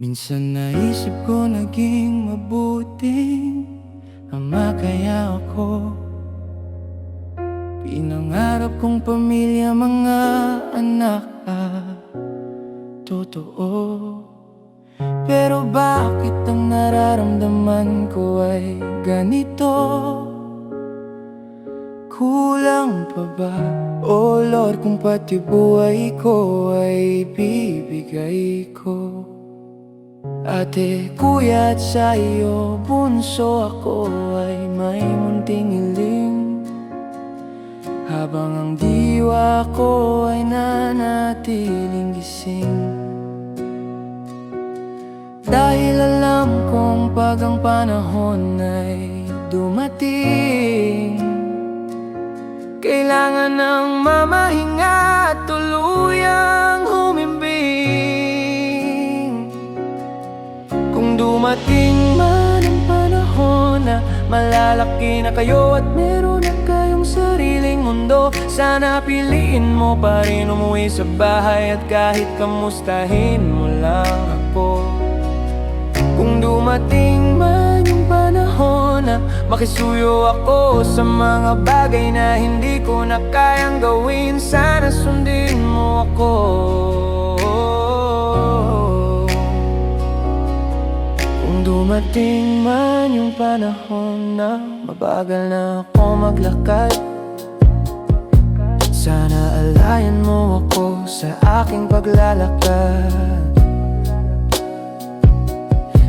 Minsan naisip ko naging mabuting ama kaya ako. Pinangarap kong pamilya, mga anak at totoo. Pero bakit ang nararamdaman ko ay ganito? Kulang pa ba, oh Lord, kung pati buhay ko ay bibigay ko? Ate, kuya at sa iyo, bunso, ako ay may munting hiling. Habang ang diwa ko ay nanatiling gising, dahil alam kong pag ang panahon ay dumating, kailangan ng mamahinga at tuluyang humimbing. Kung dumating man ang panahon na malalaki na kayo at meron na kayong sariling mundo, sana piliin mo pa rin umuwi sa bahay at kahit kamustahin mo lang ako. Kung dumating man yung panahon na makisuyo ako sa mga bagay na hindi ko na kayang gawin, sana sundin mo ako. Kung dumating man yung panahon na mabagal na ako maglakad, sana alayan mo ako sa aking paglalakad.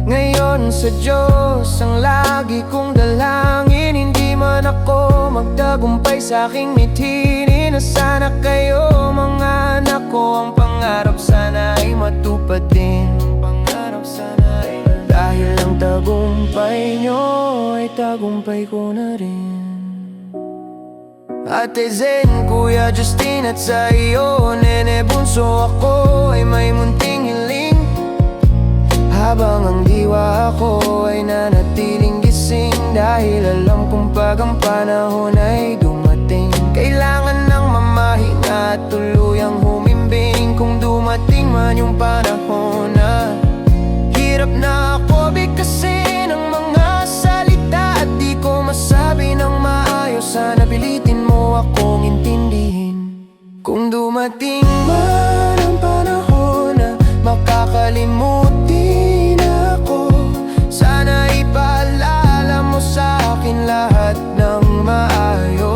Ngayon sa Diyos ang lagi kong dalangin, hindi man ako magtagumpay sa aking mithiin, na sana kayo mga anak ko, ang pangarap sana ay matupad din. Pangarap sana ay dahil ang tagumpay nyo ay tagumpay ko na rin. Ate Zen, Kuya Justin at sa iyo, nene bunso, ako ay may munting hiling. Habang ang diwa ko ay nanatiling gising, dahil alam kong pag ang panahon ay dumating, kailangan ng mamahinga at tuluyang humimbing. Kung dumating man yung panahon na hirap na ako bigkasin ang mga salita at di ko masabi ng maayos, sana pilitin mo akong intindihin. Kung dumating man ang panahon na makakalimutin ako, sana ipaalala mo sa akin lahat ng maayos.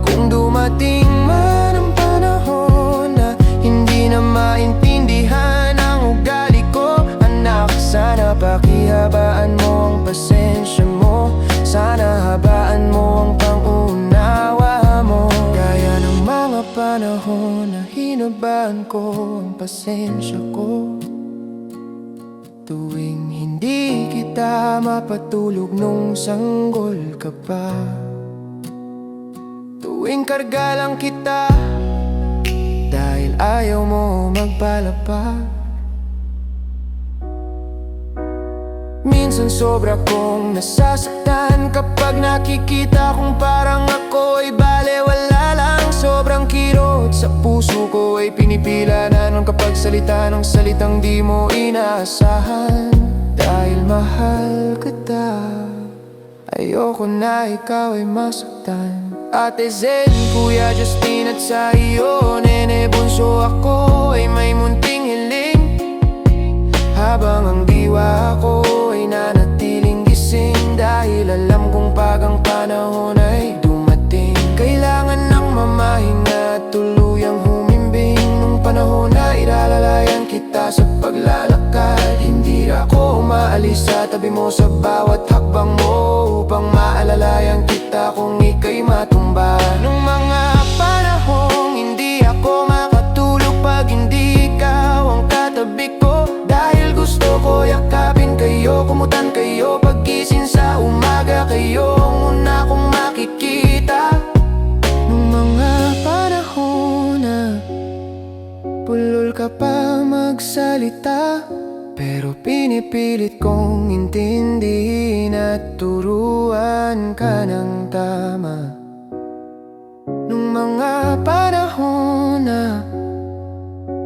Kung dumating man ang panahon na hindi na maintindihan ang ugali ko, anak, sana pakihabaan mo ang pasensya mo, sana habaan mo ang pangunawa mo. Gaya ng mga panahon na hinabaan ko ang pasensya ko, tuwing hindi kita mapatulog nung sanggol ka pa, tuwing karga lang kita dahil ayaw mo magpalapa. Minsan sobra kong nasasaktan kapag nakikita kong parang ako ay balewala lang. Sobrang kirot sa puso ko ay pinipila na nung kapag salita ng salitang di mo inaasahan. Dahil mahal kita, ayoko na ikaw ay masaktan. Ate Zen, Kuya Justin at sa iyo, nene bunso, ako ay may munting hiling. Habang ang diwa ko ay nanatiling gising, dahil alam kong pag ang panahon ay dumating, kailangan ng mamahinga at tuluyang humimbing. Nung panahon na ilalalayan kita sa paglalakad, hindi ako umaalis sa tabi mo sa bawat hakbang mo, upang maalalayan kita kung ika'y matumba. Nung mga panahong hindi ako makatulog pag hindi ikaw ang katabi ko, dahil gusto ko yakapin kayo, kumutan kayo, paggising sa umaga kayo ang una kong makikita. Nung mga panahon na pulol ka pa magsalita, pero pinipilit kong intindihin at turuan ka ng tama. Nung mga panahon na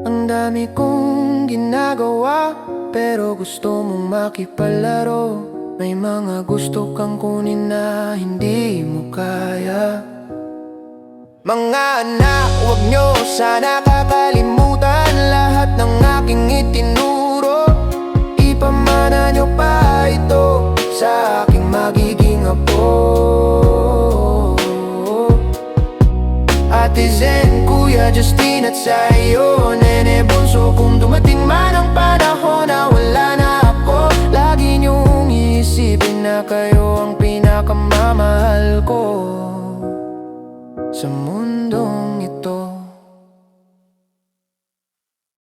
ang dami kong ginagawa, pero gusto mong makipalaro. May mga gusto kang kunin na hindi mo kaya. Mga anak, huwag nyo sana kakalimutan lahat ng aking itinuro. Ipamana nyo pa ito sa aking magiging apo. Ate Zen, Kuya Justin at sa iyo